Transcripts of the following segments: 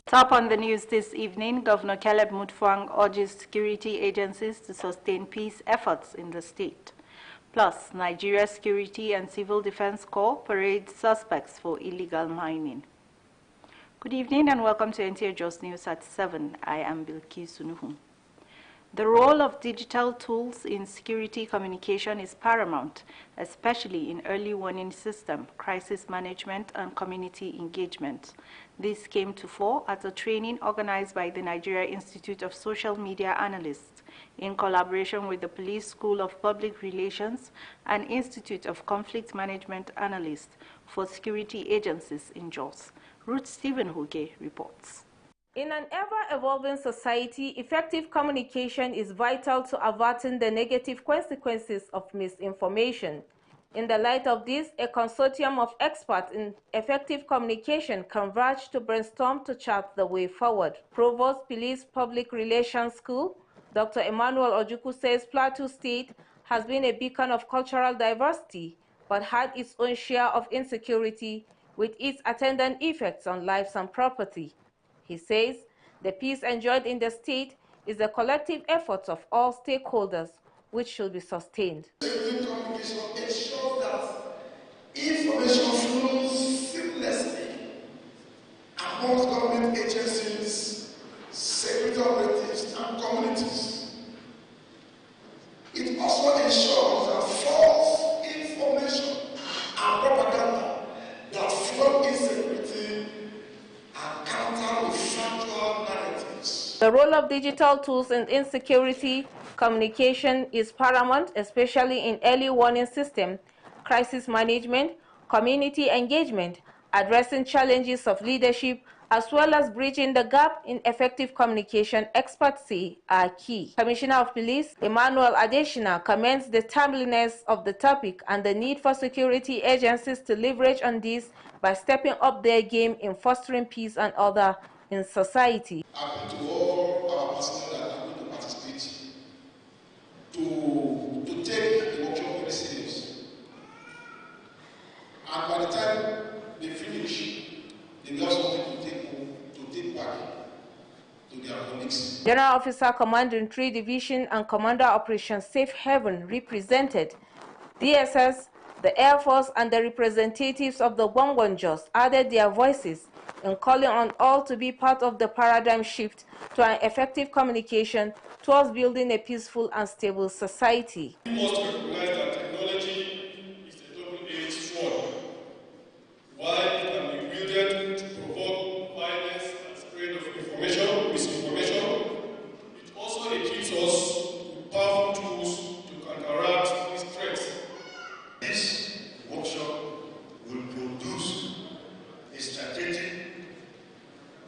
Top on the news this evening, Governor Caleb Mutfwang urges security agencies to sustain peace efforts in the state. Plus, Nigeria's Security and Civil Defense Corps parades suspects for illegal mining. Good evening and welcome to NTA Just News at 7. I am Bilkis Sunuhu. The role of digital tools in security communication is paramount, especially in early warning system, crisis management, and community engagement. This came to fore at a training organized by the Nigeria Institute of Social Media Analysts in collaboration with the Police School of Public Relations and Institute of Conflict Management Analysts for security agencies in Jos. Ruth Stephen Huge reports. In an ever-evolving society, effective communication is vital to averting the negative consequences of misinformation. In the light of this, a consortium of experts in effective communication converged to brainstorm to chart the way forward. Provost Police Public Relations School, Dr. Emmanuel Ojukwu says Plateau State has been a beacon of cultural diversity, but had its own share of insecurity with its attendant effects on lives and property. He says the peace enjoyed in the state is a collective effort of all stakeholders, which should be sustained. Communication ensures that information flows seamlessly amongst government agencies, security operatives, and communities. It also ensures that false information and propaganda that flood insecurity and counter with factual narratives. The role of digital tools in insecurity communication is paramount, especially in early warning system, crisis management, community engagement, addressing challenges of leadership, as well as bridging the gap in effective communication, experts say are key. Commissioner of Police Emmanuel Adeshina commends the timeliness of the topic and the need for security agencies to leverage on this by stepping up their game in fostering peace and order in society. I appeal to all our personnel that are going to participate to take the workshop very serious. And by the time they finish, they will also want to take back to their colleagues. General Officer Commanding 3 Division and Commander Operation Safe Haven represented DSS, the Air Force, and the representatives of the Gwangwanjos added their voices in calling on all to be part of the paradigm shift to an effective communication towards building a peaceful and stable society. We must recognize that technology is a double-edged sword. While it can be wielded to provoke violence and spread of information, misinformation, it also equips us with powerful tools to counteract these threats. This workshop will produce a strategic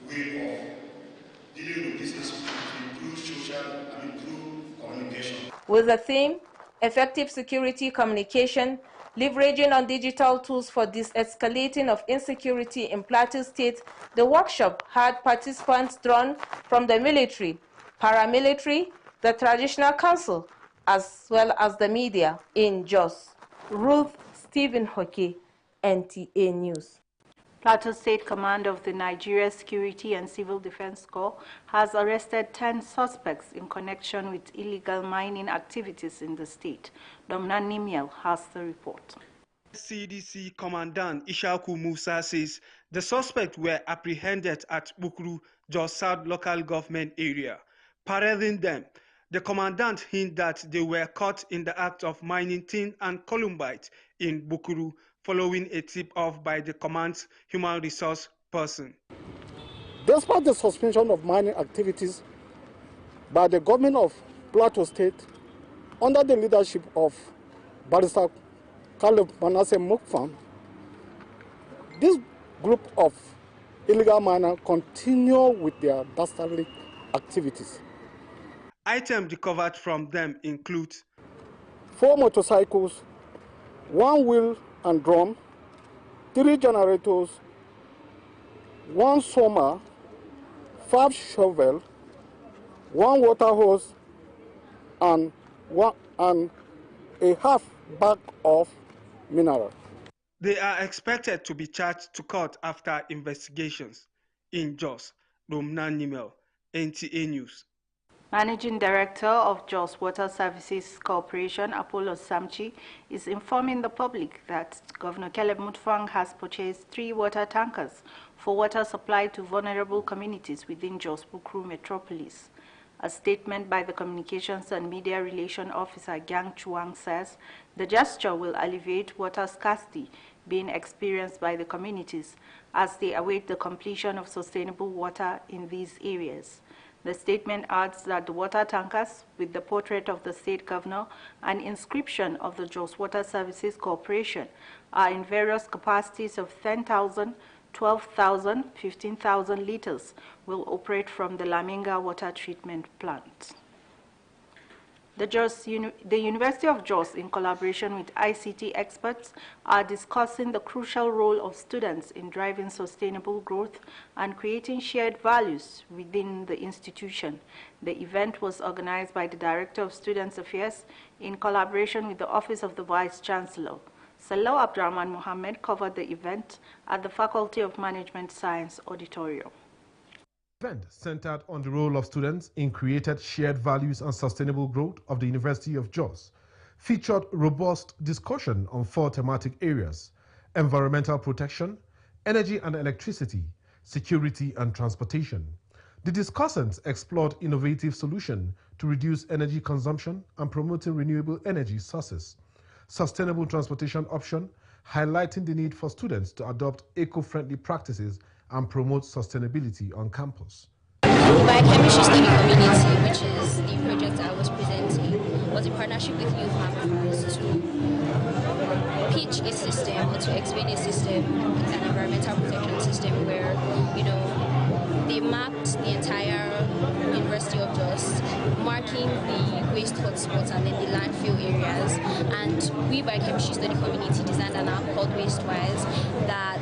way of dealing with this issue to improve social and improve communication. With the theme, effective security communication, leveraging on digital tools for de-escalating of insecurity in Plateau State, the workshop had participants drawn from the military, paramilitary, the traditional council, as well as the media in Jos. Ruth Stephen Hockey, NTA News. Plateau State Command of the Nigeria Security and Civil Defense Corps has arrested 10 suspects in connection with illegal mining activities in the state. Domna Nimiel has the report. CDC Commandant Ishaku Musa says the suspects were apprehended at Bukuru, Jos South local government area. Parading them, the commandant hinted that they were caught in the act of mining tin and columbite in Bukuru, following a tip-off by the command's human resource person. Despite the suspension of mining activities by the government of Plateau State, under the leadership of Barrister Caleb Manasseh Mutfwang, this group of illegal miners continue with their dastardly activities. Items recovered from them include 4 motorcycles, 1 wheel and drum, 3 generators, 1 summer, 5 shovels, 1 water hose, and a half bag of mineral. They are expected to be charged to court after investigations. In Jos, Romnan Nimel, NTA News. Managing Director of Jos Water Services Corporation, Apollo Samchi, is informing the public that Governor Caleb Mutfwang has purchased 3 water tankers for water supply to vulnerable communities within Jos Bukru Metropolis. A statement by the Communications and Media Relation Officer Gyang Chuang says the gesture will alleviate water scarcity being experienced by the communities as they await the completion of sustainable water in these areas. The statement adds that the water tankers, with the portrait of the state governor and inscription of the Jos Water Services Corporation, are in various capacities of 10,000, 12,000, 15,000 liters, will operate from the Laminga Water Treatment Plant. The University of Jos, in collaboration with ICT experts, are discussing the crucial role of students in driving sustainable growth and creating shared values within the institution. The event was organized by the Director of Students Affairs in collaboration with the Office of the Vice Chancellor. Salou Abdurrahman Mohammed covered the event at the Faculty of Management Science Auditorium. The event centered on the role of students in creating shared values and sustainable growth of the University of Jos, featured robust discussion on 4 thematic areas: environmental protection, energy and electricity, security and transportation. The discussants explored innovative solutions to reduce energy consumption and promoting renewable energy sources, sustainable transportation option, highlighting the need for students to adopt eco-friendly practices and promote sustainability on campus. Biochemistry Study Community, which is the project I was presenting, was a partnership with youth members to pitch a system or to explain a system, an environmental protection system where, they mapped the entire University of Jos, marking the waste hotspots and then the landfill areas. And we, Biochemistry Study Community, designed an app called WasteWise that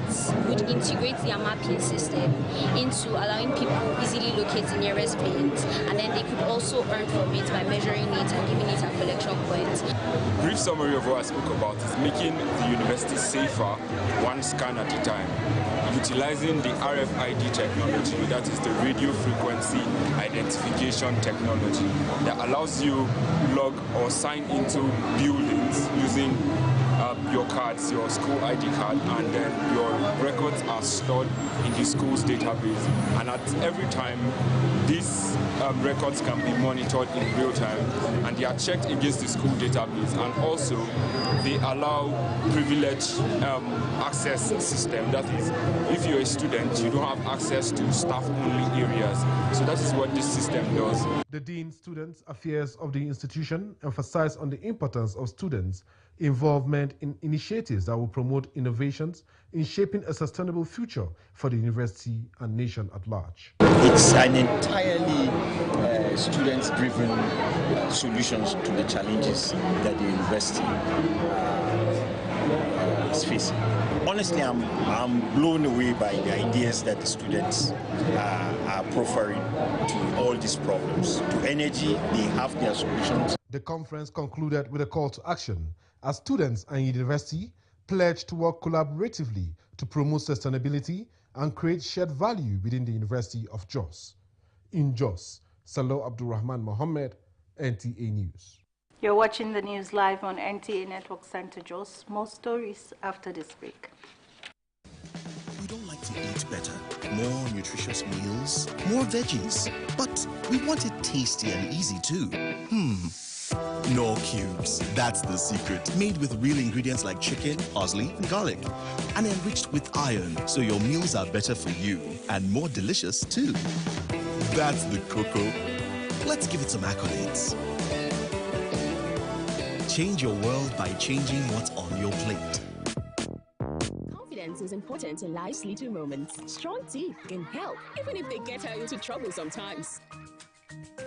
would integrate their mapping system into allowing people easily locate the nearest bins, and then they could also earn from it by measuring it and giving it a collection point. Brief summary of what I spoke about is making the university safer, one scan at a time, utilizing the RFID technology, that is the radio frequency identification technology, that allows you log or sign into buildings using your cards, your school ID card, and then your records are stored in the school's database. And at every time, these records can be monitored in real time, and they are checked against the school database. And also, they allow privileged access system. That is, if you're a student, you don't have access to staff-only areas. So that is what this system does. The Dean Students Affairs of the institution emphasized on the importance of students' involvement in initiatives that will promote innovations in shaping a sustainable future for the university and nation at large. It's an entirely student-driven solutions to the challenges that the university is facing. Honestly, I'm blown away by the ideas that the students are proffering to all these problems. To energy, they have their solutions. The conference concluded with a call to action as students and university pledge to work collaboratively to promote sustainability and create shared value within the University of Jos. In Jos, Salou Abdurrahman Mohammed, NTA News. You're watching the news live on NTA Network Center Jos. More stories after this break. We don't like to eat better, more nutritious meals, more veggies, but we want it tasty and easy too. Knorr Cubes, that's the secret. Made with real ingredients like chicken, parsley, and garlic, and enriched with iron, so your meals are better for you and more delicious too. That's the cocoa. Let's give it some accolades. Change your world by changing what's on your plate. Confidence is important in life's little moments. Strong teeth can help, even if they get her into trouble sometimes.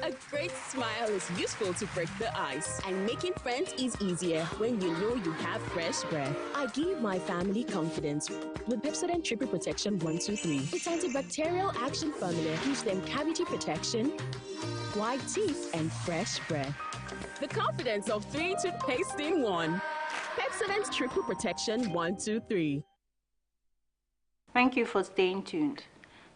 A great smile is useful to break the ice, and making friends is easier when you know you have fresh breath. I give my family confidence with Pepsodent Triple Protection 123. Its antibacterial action formula gives them cavity protection, white teeth, and fresh breath. The confidence of 3 toothpaste in 1. Pepsodent Triple Protection 123. Thank you for staying tuned.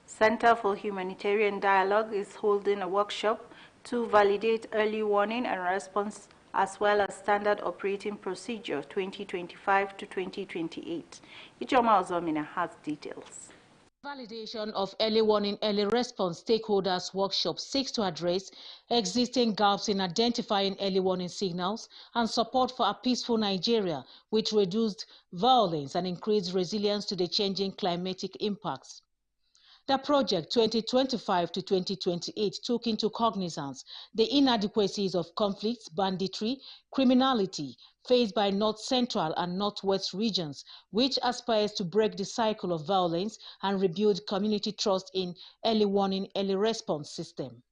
Center for Humanitarian Dialogue is holding a workshop to validate early warning and response as well as Standard Operating Procedure 2025 to 2028. Ijoma Ozomina has details. Validation of early warning, early response stakeholders workshop seeks to address existing gaps in identifying early warning signals and support for a peaceful Nigeria with reduced violence and increased resilience to the changing climatic impacts. The project 2025 to 2028 took into cognizance the inadequacies of conflicts, banditry, criminality faced by North Central and Northwest regions, which aspires to break the cycle of violence and rebuild community trust in early warning, early response system.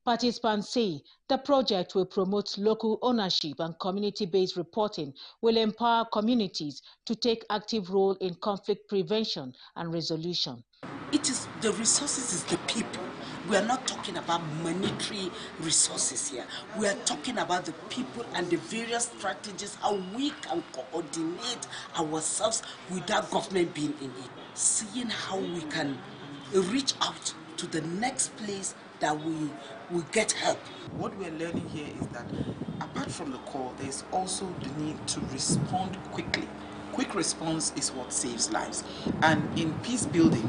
Participants say the project will promote local ownership and community-based reporting, will empower communities to take active role in conflict prevention and resolution. It is the resources, is the people. We are not talking about monetary resources here. We are talking about the people and the various strategies, how we can coordinate ourselves without government being in it. Seeing how we can reach out to the next place that we get help. What we're learning here is that apart from the call, there's also the need to respond quickly. Quick response is what saves lives. And in peace building,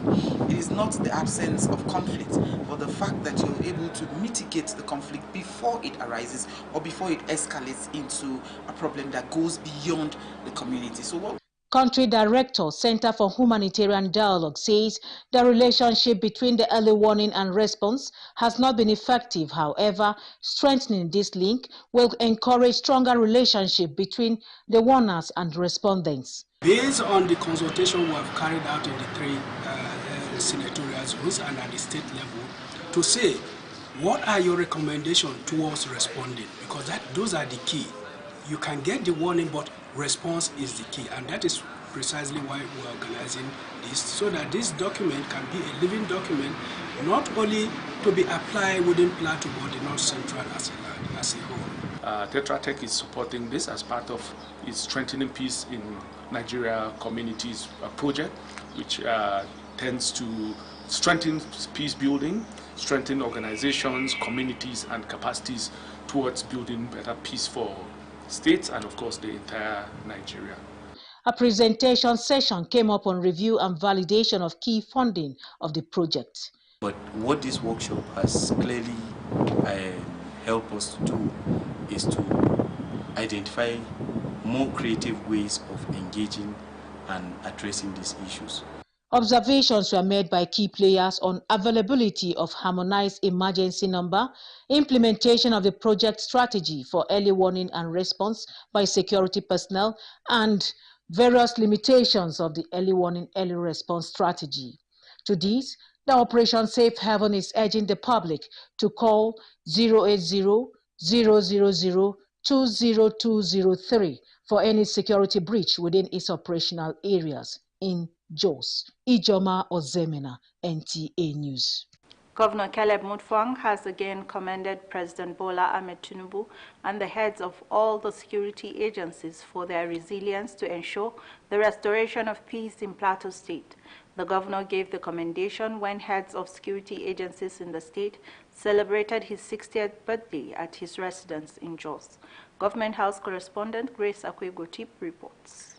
it is not the absence of conflict, but the fact that you're able to mitigate the conflict before it arises or before it escalates into a problem that goes beyond the community. So what Country Director, Center for Humanitarian Dialogue, says the relationship between the early warning and response has not been effective. However, strengthening this link will encourage stronger relationship between the warners and respondents. Based on the consultation we have carried out in the three senatorial zones and at the state level, to say what are your recommendations towards responding, because those are the key. You can get the warning, but response is the key, and that is precisely why we're organizing this, so that this document can be a living document, not only to be applied within Plateau, but the North Central as a whole. Tetra Tech is supporting this as part of its Strengthening Peace in Nigeria Communities project, which tends to strengthen peace building, strengthen organizations, communities, and capacities towards building better peace for states and of course the entire Nigeria. A presentation session came up on review and validation of key funding of the project. But what this workshop has clearly helped us to do is to identify more creative ways of engaging and addressing these issues. Observations were made by key players on availability of harmonized emergency number, implementation of the project strategy for early warning and response by security personnel, and various limitations of the early warning, early response strategy. To this, the Operation Safe Haven is urging the public to call 080-000-20203 for any security breach within its operational areas. In Jos, Ijoma Ozemena, NTA News. Governor Caleb Mutfwang has again commended President Bola Ahmed Tinubu and the heads of all the security agencies for their resilience to ensure the restoration of peace in Plateau State. The governor gave the commendation when heads of security agencies in the state celebrated his 60th birthday at his residence in Jos. Government House correspondent Grace Akwegotip reports.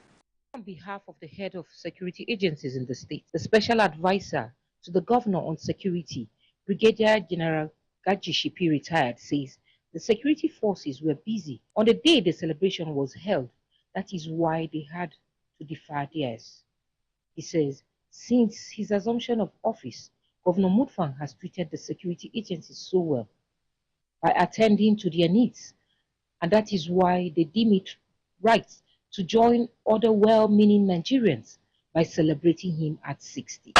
On behalf of the head of security agencies in the state, the special advisor to the governor on security, Brigadier General Gaji Shipi, retired, says the security forces were busy on the day the celebration was held. That is why they had to defer theirs. He says, since his assumption of office, Governor Mutfwang has treated the security agencies so well by attending to their needs, and that is why they deem it right to join other well-meaning Nigerians by celebrating him at 60.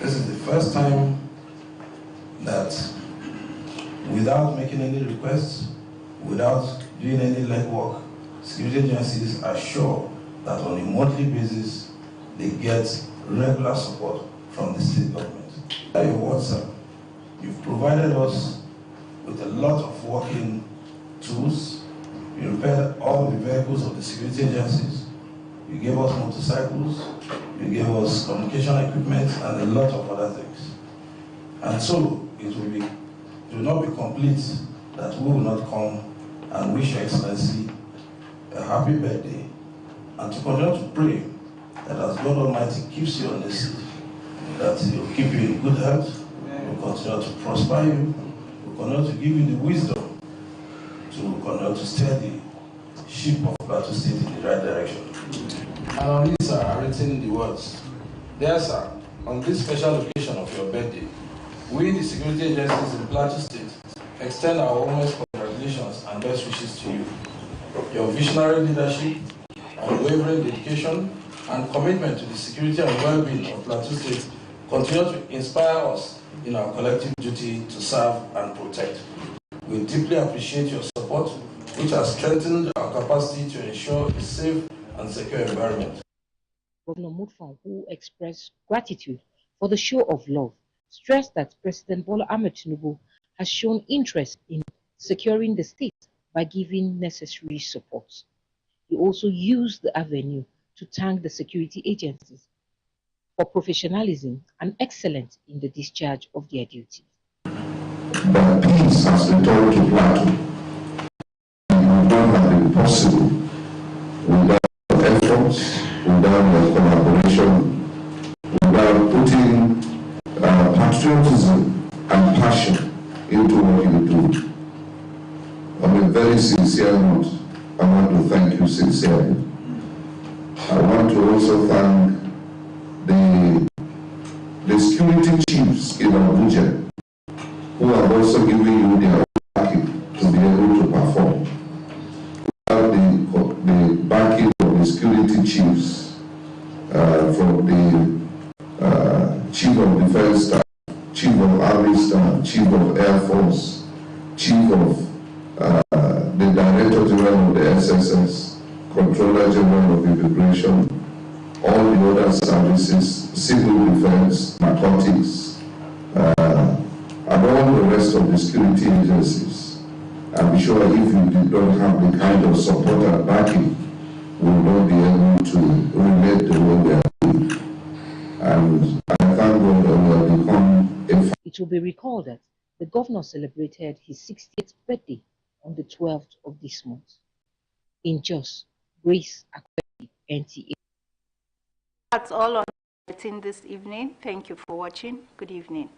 This is the first time that without making any requests, without doing any legwork, security agencies are sure that on a monthly basis they get regular support from the state government. Your WhatsApp, you've provided us with a lot of working tools. You repaired all the vehicles of the security agencies. You gave us motorcycles, you gave us communication equipment, and a lot of other things. And so it will not be complete that we will not come and wish Your Excellency a happy birthday, and to continue to pray that as God Almighty keeps you on the seat, that He will keep you in good health, will continue to prosper you, will continue to give you the wisdom to continue to steer the ship of Plateau State in the right direction. And on this are written the words, "Dear sir, on this special occasion of your birthday, we, the security agencies in Plateau State, extend our warmest congratulations and best wishes to you. Your visionary leadership, unwavering dedication, and commitment to the security and well-being of Plateau State continue to inspire us in our collective duty to serve and protect. We deeply appreciate your support, which has strengthened our capacity to ensure a safe and secure environment." Governor Mutfwang, who expressed gratitude for the show of love, stressed that President Bola Ahmed Tinubu has shown interest in securing the state by giving necessary support. He also used the avenue to thank the security agencies for professionalism and excellence in the discharge of their duties. But peace has returned to Plateau. It would not have been possible without efforts, without your collaboration, without putting patriotism and passion into what you do. On a very sincere note, I want to thank you sincerely. I want to also thank the security chiefs in Abuja, who have also given you their backing to be able to perform. Without the backing of the security chiefs, from the Chief of Defense Staff, Chief of Army Staff, Chief of Air Force, Chief of the Director General of the SSS, Controller General of Immigration, all the other services, civil defense, narcotics, and all the rest of the security agencies. I'm sure if you did not have the kind of support and backing, we will not be able to relate the way we are doing. And I thank God that we have become a... It will be recalled that the governor celebrated his 60th birthday on the 12th of this month. In Jos, Grace Akwedi, NTA. That's all on this evening. Thank you for watching. Good evening.